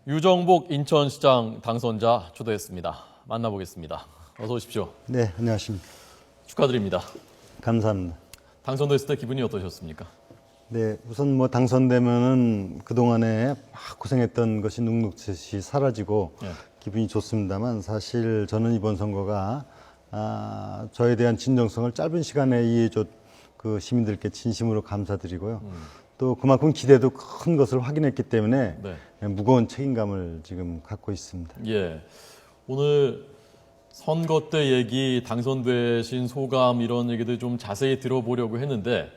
유정복 인천시장 당선자 초대했습니다. 만나보겠습니다. 어서 오십시오. 네, 안녕하십니까. 축하드립니다. 감사합니다. 당선됐을 때 기분이 어떠셨습니까? 네, 우선 뭐 당선되면은 그동안에 막 고생했던 것이 눅눅이 사라지고 예. 기분이 좋습니다만 사실 저는 이번 선거가 저에 대한 진정성을 짧은 시간에 이해해줬 그 시민들께 진심으로 감사드리고요. 또 그만큼 기대도 큰 것을 확인했기 때문에 네. 무거운 책임감을 지금 갖고 있습니다. 예. 오늘 선거 때 얘기, 당선되신 소감 이런 얘기들 좀 자세히 들어보려고 했는데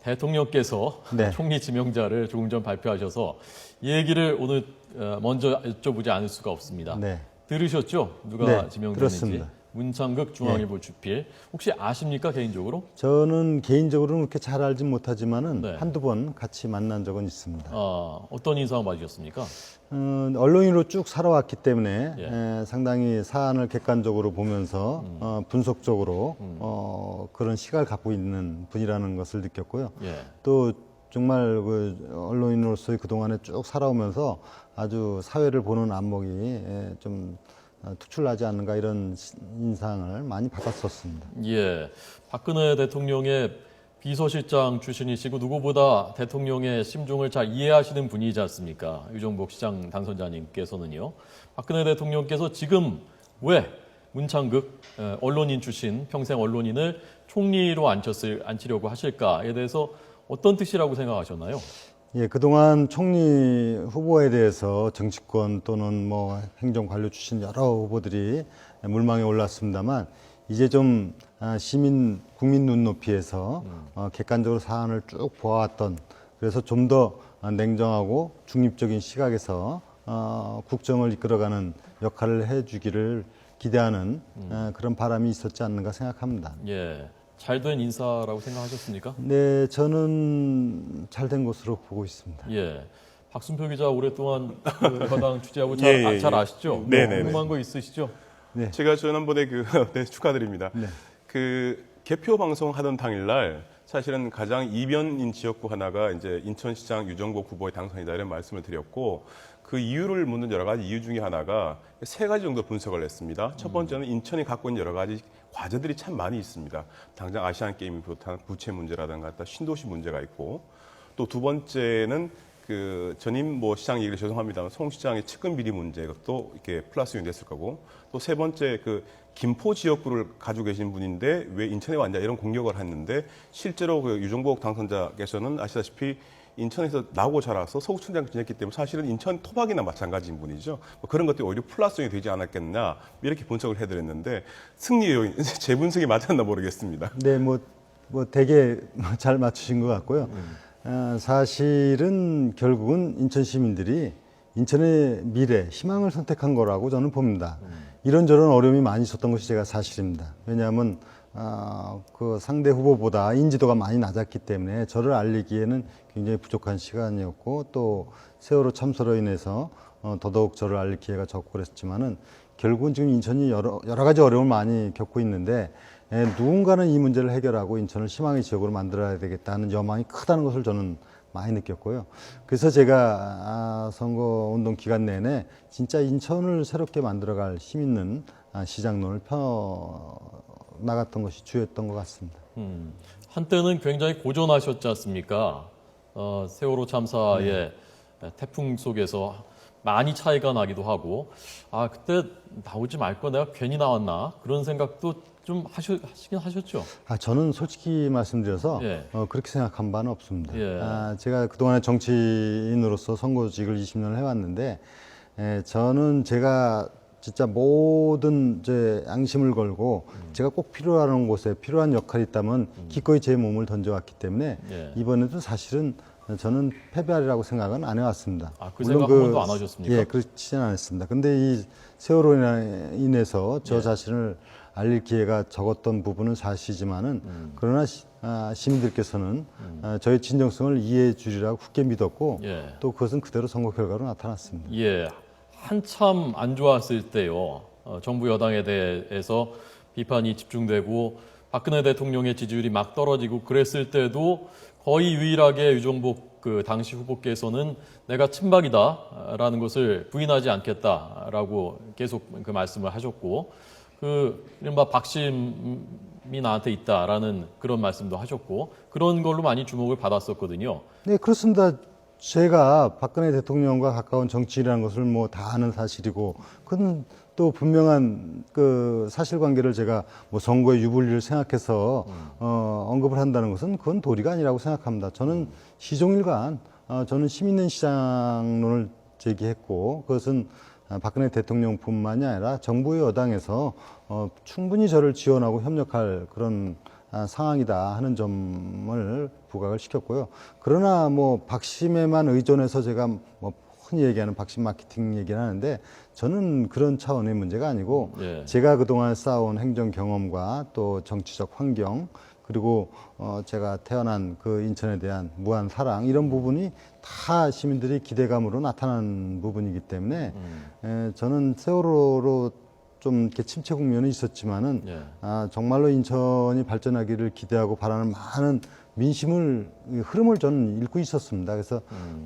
대통령께서 네. 총리 지명자를 조금 전 발표하셔서 이 얘기를 오늘 먼저 여쭤보지 않을 수가 없습니다. 네. 들으셨죠? 누가 네, 지명됐는지. 들었습니다. 문창극 중앙일보 주필. 혹시 아십니까 개인적으로? 저는 개인적으로는 그렇게 잘 알진 못하지만은 네. 한두 번 같이 만난 적은 있습니다. 어떤 인상 받으셨습니까? 언론인으로 쭉 살아왔기 때문에 예. 상당히 사안을 객관적으로 보면서 분석적으로 그런 시각을 갖고 있는 분이라는 것을 느꼈고요. 예. 또 정말 그 언론인으로서의 그동안에 쭉 살아오면서 아주 사회를 보는 안목이 좀 특출나지 않는가 이런 인상을 많이 받았었습니다. 예. 박근혜 대통령의 비서실장 출신이시고 누구보다 대통령의 심중을 잘 이해하시는 분이지 않습니까? 유정복 시장 당선자님께서는요. 박근혜 대통령께서 지금 왜 문창극 언론인 출신 평생 언론인을 총리로 앉히려고 하실까에 대해서 어떤 뜻이라고 생각하셨나요? 예, 그동안 총리 후보에 대해서 정치권 또는 뭐 행정관료 출신 여러 후보들이 물망에 올랐습니다만 이제 좀 시민, 국민 눈높이에서 객관적으로 사안을 쭉 보아왔던 그래서 좀 더 냉정하고 중립적인 시각에서 국정을 이끌어가는 역할을 해주기를 기대하는 그런 바람이 있었지 않는가 생각합니다. 예. 잘된 인사라고 생각하셨습니까? 네, 저는 잘된 것으로 보고 있습니다. 예. 박순표 기자 오랫동안 그 여당 취재하고 잘 아시죠? 뭐 네네네. 궁금한 거 있으시죠? 제가 지난번에 네, 축하드립니다. 네. 그 개표 방송 하던 당일날 사실은 가장 이변인 지역구 하나가 이제 인천시장 유정복 후보의 당선이다 이런 말씀을 드렸고 그 이유를 묻는 여러 가지 이유 중에 하나가 세 가지 정도 분석을 했습니다. 첫 번째는 인천이 갖고 있는 여러 가지 과제들이 참 많이 있습니다. 당장 아시안 게임을 비롯한 부채 문제라든가 신도시 문제가 있고 또 두 번째는 그 전임 시장 얘기를 죄송합니다만 송 시장의 측근 비리 문제 이것도 이렇게 플러스 요인이 됐을 거고 또 세 번째 그 김포 지역구를 가지고 계신 분인데 왜 인천에 왔냐 이런 공격을 했는데 실제로 그 유정복 당선자께서는 아시다시피 인천에서 나고 자라서 서구청장 지냈기 때문에 사실은 인천 토박이나 마찬가지인 분이죠. 그런 것들이 오히려 플러스 요인이 되지 않았겠나 이렇게 분석을 해드렸는데 승리 요인 제 분석이 맞았나 모르겠습니다. 네, 뭐 되게 잘 맞추신 것 같고요. 사실은 결국은 인천 시민들이 인천의 미래, 희망을 선택한 거라고 저는 봅니다. 이런저런 어려움이 많이 있었던 것이 제가 사실입니다. 왜냐하면 그 상대 후보보다 인지도가 많이 낮았기 때문에 저를 알리기에는 굉장히 부족한 시간이었고 또 세월호 참사로 인해서 더더욱 저를 알릴 기회가 적고 그랬지만은 결국은 지금 인천이 여러 가지 어려움을 많이 겪고 있는데 누군가는 이 문제를 해결하고 인천을 희망의 지역으로 만들어야 되겠다는 여망이 크다는 것을 저는 많이 느꼈고요. 그래서 제가 선거운동 기간 내내 진짜 인천을 새롭게 만들어갈 힘 있는 시장론을 펴 나갔던 것이 주였던 것 같습니다. 한때는 굉장히 고전하셨지 않습니까? 세월호 참사의 태풍 속에서 많이 차이가 나기도 하고 그때 나오지 말 거 내가 괜히 나왔나 그런 생각도 좀 하시긴 하셨죠? 저는 솔직히 말씀드려서 예. 그렇게 생각한 바는 없습니다. 예. 제가 그동안에 정치인으로서 선거직을 20년을 해왔는데 저는 제가 진짜 모든 제 양심을 걸고 제가 꼭 필요한 곳에 필요한 역할이 있다면 기꺼이 제 몸을 던져왔기 때문에 예. 이번에도 사실은 저는 패배하리라고 생각은 안 해왔습니다. 그 생각 한 번도 안 하셨습니까? 예, 그렇지는 않았습니다. 근데 이 세월호로 인해서 저 자신을 알릴 기회가 적었던 부분은 사실이지만은 그러나 시민들께서는 저의 진정성을 이해해 주리라고 굳게 믿었고 예. 또 그것은 그대로 선거 결과로 나타났습니다. 예, 한참 안 좋았을 때요. 정부 여당에 대해서 비판이 집중되고 박근혜 대통령의 지지율이 막 떨어지고 그랬을 때도 거의 유일하게 유정복 그 당시 후보께서는 내가 친박이다라는 것을 부인하지 않겠다라고 계속 그 말씀을 하셨고, 그 이른바 박심이 나한테 있다라는 그런 말씀도 하셨고, 그런 걸로 많이 주목을 받았었거든요. 네, 그렇습니다. 제가 박근혜 대통령과 가까운 정치인이라는 것을 뭐 다 아는 사실이고, 그건 또 분명한 그 사실관계를 제가 뭐 선거의 유불리를 생각해서 언급을 한다는 것은 그건 도리가 아니라고 생각합니다. 저는 시종일관 저는 힘 있는 시장론을 제기했고, 그것은 박근혜 대통령뿐만이 아니라 정부의 여당에서 충분히 저를 지원하고 협력할 그런 상황이다 하는 점을 부각을 시켰고요. 그러나 뭐 박심에만 의존해서 제가 뭐 흔히 얘기하는 박심 마케팅 얘기를 하는데, 저는 그런 차원의 문제가 아니고 예. 제가 그동안 쌓아온 행정 경험과 또 정치적 환경, 그리고 제가 태어난 그 인천에 대한 무한 사랑, 이런 부분이 다 시민들의 기대감으로 나타난 부분이기 때문에 저는 세월호로 좀 이렇게 침체 국면이 있었지만은 예. 정말로 인천이 발전하기를 기대하고 바라는 많은 민심을 흐름을 저는 읽고 있었습니다. 그래서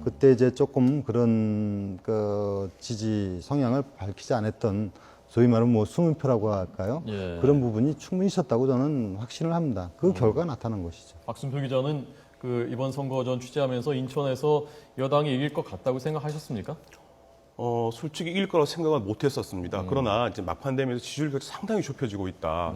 그때 이제 조금 그런 그 지지 성향을 밝히지 않았던, 소위 말하면 뭐 숨은 표라고 할까요? 예. 그런 부분이 충분히 있었다고 저는 확신을 합니다. 그 결과가 나타난 것이죠. 박순표 기자는 그 이번 선거 전 취재하면서 인천에서 여당이 이길 것 같다고 생각하셨습니까? 솔직히 이길 거라고 생각은 못 했었습니다. 그러나 이제 막판 되면서 지지율이 상당히 좁혀지고 있다.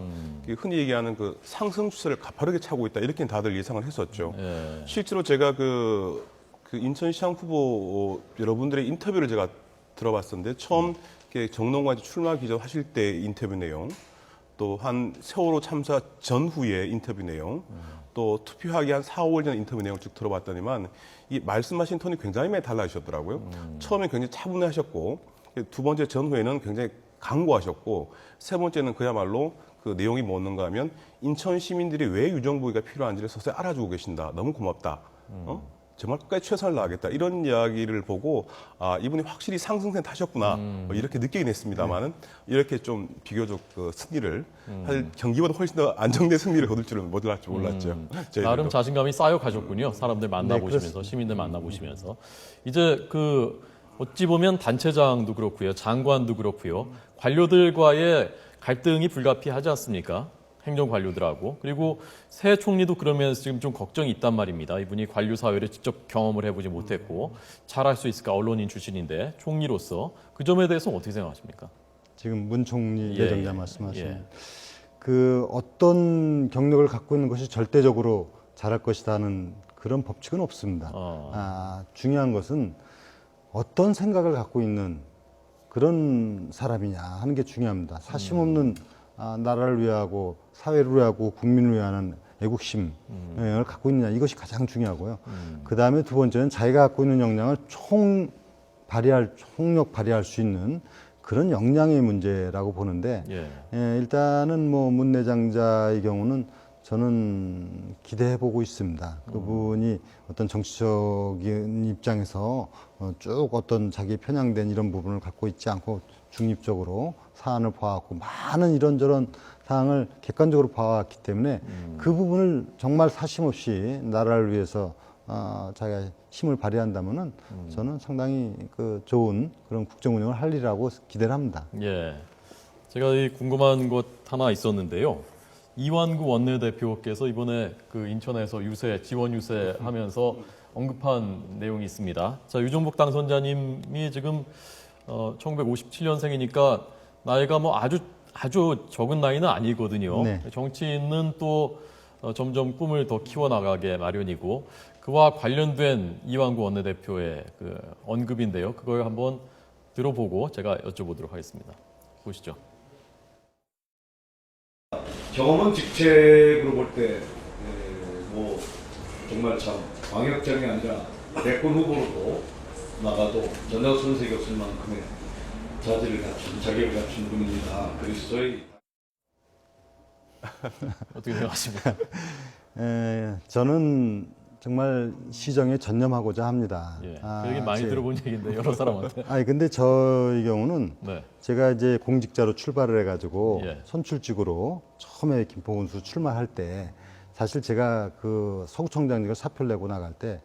흔히 얘기하는 그 상승 추세를 가파르게 차고 있다. 이렇게 다들 예상을 했었죠. 예. 실제로 제가 그 인천시장 후보 여러분들의 인터뷰를 제가 들어봤었는데, 처음 정론과 출마 기자하실 때 인터뷰 내용, 또 한 세월호 참사 전후의 인터뷰 내용, 또 투표하기 한 4, 5월 전 인터뷰 내용을 쭉 들어봤더니만 이 말씀하신 톤이 굉장히 많이 달라지셨더라고요. 처음에 굉장히 차분하셨고, 두 번째 전후에는 굉장히 강고하셨고, 세 번째는 그야말로 그 내용이 뭐였는가 하면 인천 시민들이 왜 유정부가 필요한지를 서서히 알아주고 계신다. 너무 고맙다. 정말 끝까지 최선을 다하겠다. 이런 이야기를 보고 이분이 확실히 상승세 타셨구나. 이렇게 느끼긴 했습니다만은 이렇게 좀 비교적 그 승리를 할 경기보다 훨씬 더 안정된 승리를 거둘 줄은 몰랐죠. 저희들도. 나름 자신감이 쌓여 가셨군요. 사람들 만나보시면서, 네, 시민들 만나보시면서. 이제 그 어찌 보면 단체장도 그렇고요, 장관도 그렇고요, 관료들과의 갈등이 불가피하지 않습니까? 행정 관료들하고. 그리고 새 총리도 그러면서 지금 좀 걱정이 있단 말입니다. 이분이 관료 사회를 직접 경험을 해보지 못했고 잘할 수 있을까, 언론인 출신인데 총리로서. 그 점에 대해서는 어떻게 생각하십니까? 지금 문 총리 예, 내정자 예. 말씀하시는 예. 그 어떤 경력을 갖고 있는 것이 절대적으로 잘할 것이다 하는 그런 법칙은 없습니다. 중요한 것은 어떤 생각을 갖고 있는 그런 사람이냐 하는 게 중요합니다. 사심 없는 나라를 위하고 사회를 위하고 국민을 위하는 애국심을 갖고 있느냐, 이것이 가장 중요하고요. 그 다음에 두 번째는 자기가 갖고 있는 역량을 총력 발휘할 수 있는 그런 역량의 문제라고 보는데, 일단은 뭐 문 내장자의 경우는 저는 기대해 보고 있습니다. 그분이 어떤 정치적인 입장에서 쭉 어떤 자기 편향된 이런 부분을 갖고 있지 않고 중립적으로 사안을 봐왔고 많은 이런저런 사항을 객관적으로 봐왔기 때문에 그 부분을 정말 사심 없이 나라를 위해서 자기가 힘을 발휘한다면은 저는 상당히 그 좋은 그런 국정 운영을 할 일이라고 기대를 합니다. 예. 제가 이 궁금한 것 하나 있었는데요. 이완구 원내대표께서 이번에 그 인천에서 지원 유세하면서 언급한 내용이 있습니다. 자, 유정복 당선자님이 지금 1957년생이니까 나이가 뭐 아주 적은 나이는 아니거든요. 네. 정치인은 또 점점 꿈을 더 키워나가게 마련이고, 그와 관련된 이완구 원내대표의 그 언급인데요. 그걸 한번 들어보고 제가 여쭤보도록 하겠습니다. 보시죠. 경험은 직책으로 볼 때 뭐 정말 참 광역장이 아니라 대권 후보로도 나가도 전략선색이 없을 만큼의 자질을 갖춘, 자격을 갖춘 분입니다. 그래서 저희 어떻게 생각하십니까? 저는 정말 시정에 전념하고자 합니다. 예. 그 얘기 많이 들어본 얘기인데 여러 사람한테. 근데 저의 경우는 네. 제가 이제 공직자로 출발을 해가지고 예. 선출직으로 처음에 김포군수 출마할 때 사실 제가 그 서구청장직을 사표를 내고 나갈 때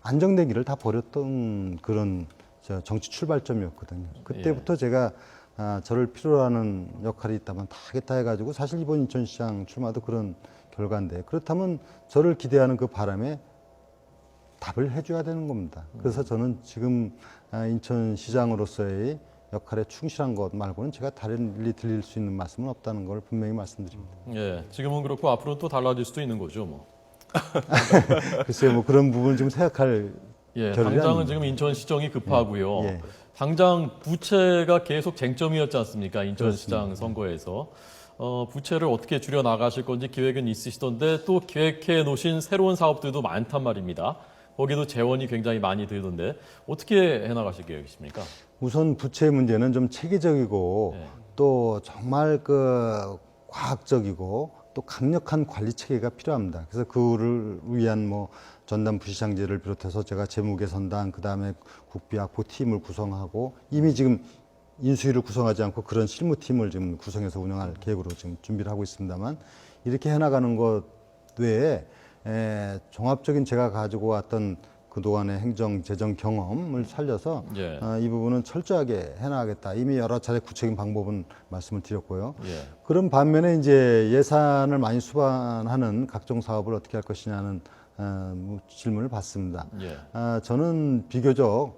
안정된 길을 다 버렸던 그런 정치 출발점이었거든요. 그때부터 제가 저를 필요로 하는 역할이 있다면 다 하겠다 해가지고 사실 이번 인천시장 출마도 그런 결과인데, 그렇다면 저를 기대하는 그 바람에 답을 해줘야 되는 겁니다. 그래서 저는 지금 인천시장으로서의 역할에 충실한 것 말고는 제가 다른 리 들릴 수 있는 말씀은 없다는 걸 분명히 말씀드립니다. 예, 지금은 그렇고 앞으로는 또 달라질 수도 있는 거죠, 뭐. 글쎄요, 뭐 그런 부분을 좀 생각할 예, 겨를이 당장은 아닙니다. 지금 인천시정이 급하고요. 예. 당장 부채가 계속 쟁점이었지 않습니까? 인천시장 선거에서. 부채를 어떻게 줄여 나가실 건지 계획은 있으시던데 또 계획해 놓으신 새로운 사업들도 많단 말입니다. 거기도 재원이 굉장히 많이 들던데 어떻게 해 나가실 계획이십니까? 우선 부채 문제는 좀 체계적이고 네. 또 정말 그 과학적이고 또 강력한 관리 체계가 필요합니다. 그래서 그를 위한 뭐 전담 부시장제를 비롯해서 제가 재무개선단, 그다음에 국비확보 팀을 구성하고 이미 지금 인수위를 구성하지 않고 그런 실무팀을 지금 구성해서 운영할 계획으로 지금 준비를 하고 있습니다만, 이렇게 해나가는 것 외에 종합적인 제가 가지고 왔던 그동안의 행정, 재정 경험을 살려서 예. 이 부분은 철저하게 해나가겠다. 이미 여러 차례 구체적인 방법은 말씀을 드렸고요. 예. 그런 반면에 이제 예산을 많이 수반하는 각종 사업을 어떻게 할 것이냐는 질문을 받습니다. 예. 저는 비교적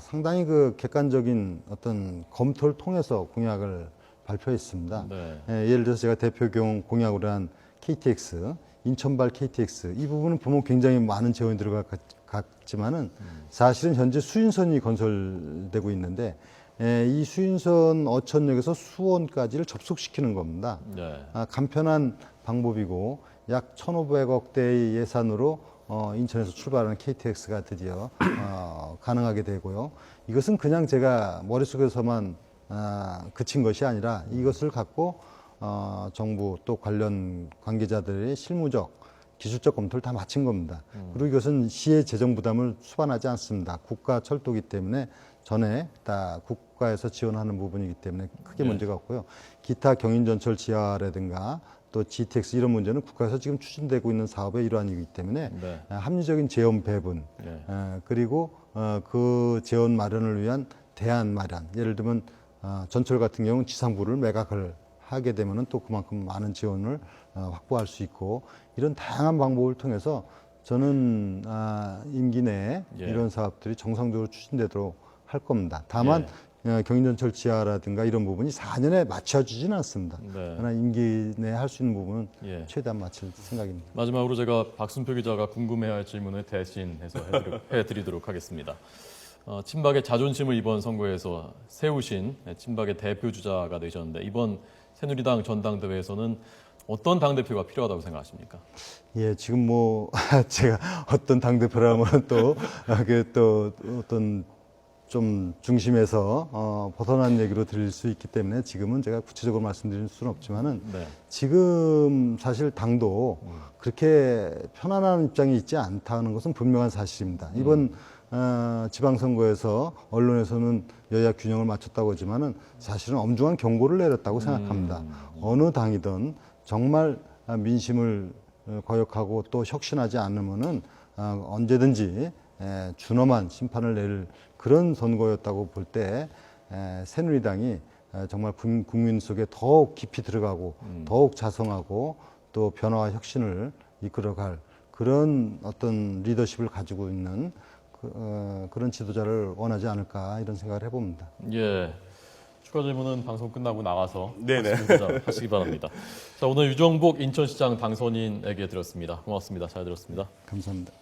상당히 그 객관적인 어떤 검토를 통해서 공약을 발표했습니다. 네. 예를 들어서 제가 대표 공약으로 한 KTX, 인천발 KTX 이 부분은 보면 굉장히 많은 재원이 들어갔지만은 사실은 현재 수인선이 건설되고 있는데 이 수인선 어천역에서 수원까지를 접속시키는 겁니다. 네. 간편한 방법이고 약 1,500억 대의 예산으로 인천에서 출발하는 KTX가 드디어 가능하게 되고요. 이것은 그냥 제가 머릿속에서만 그친 것이 아니라 이것을 갖고 정부 또 관련 관계자들의 실무적, 기술적 검토를 다 마친 겁니다. 그리고 이것은 시의 재정 부담을 수반하지 않습니다. 국가 철도기 때문에 전에 다 국가에서 지원하는 부분이기 때문에 크게 문제가 없고요. 기타 경인전철 지하라든가 또 GTX 이런 문제는 국가에서 지금 추진되고 있는 사업의 일환이기 때문에 네. 합리적인 재원 배분 네. 그리고 그 재원 마련을 위한 대안 마련, 예를 들면 전철 같은 경우는 지상부를 매각을 하게 되면은 또 그만큼 많은 지원을 확보할 수 있고, 이런 다양한 방법을 통해서 저는 임기 내에 예. 이런 사업들이 정상적으로 추진되도록 할 겁니다. 다만 경인전철 지하라든가 이런 부분이 4년에 맞춰지지는 않습니다. 네. 그러나 임기 내에 할 수 있는 부분은 예. 최대한 맞출 생각입니다. 마지막으로 제가 박순표 기자가 궁금해할 질문을 대신해서 해드리도록 하겠습니다. 친박의 자존심을 이번 선거에서 세우신 친박의 대표 주자가 되셨는데 이번 새누리당 전당대회에서는 어떤 당대표가 필요하다고 생각하십니까? 예, 지금 뭐 제가 어떤 당대표라면 또 어떤 좀 중심에서 벗어난 얘기로 드릴 수 있기 때문에 지금은 제가 구체적으로 말씀드릴 수는 없지만은 네. 지금 사실 당도 그렇게 편안한 입장이 있지 않다는 것은 분명한 사실입니다. 이번 지방선거에서 언론에서는 여야 균형을 맞췄다고 하지만은 사실은 엄중한 경고를 내렸다고 생각합니다. 어느 당이든 정말 민심을 거역하고 또 혁신하지 않으면은 언제든지 준엄한 심판을 내릴 그런 선거였다고 볼 때 새누리당이 정말 국민 속에 더욱 깊이 들어가고 더욱 자성하고 또 변화와 혁신을 이끌어갈 그런 어떤 리더십을 가지고 있는 그런 지도자를 원하지 않을까 이런 생각을 해봅니다. 예. 추가 질문은 방송 끝나고 나와서 네네. 하시기 바랍니다. 자, 오늘 유정복 인천시장 당선인에게 드렸습니다. 고맙습니다. 잘 들었습니다. 감사합니다.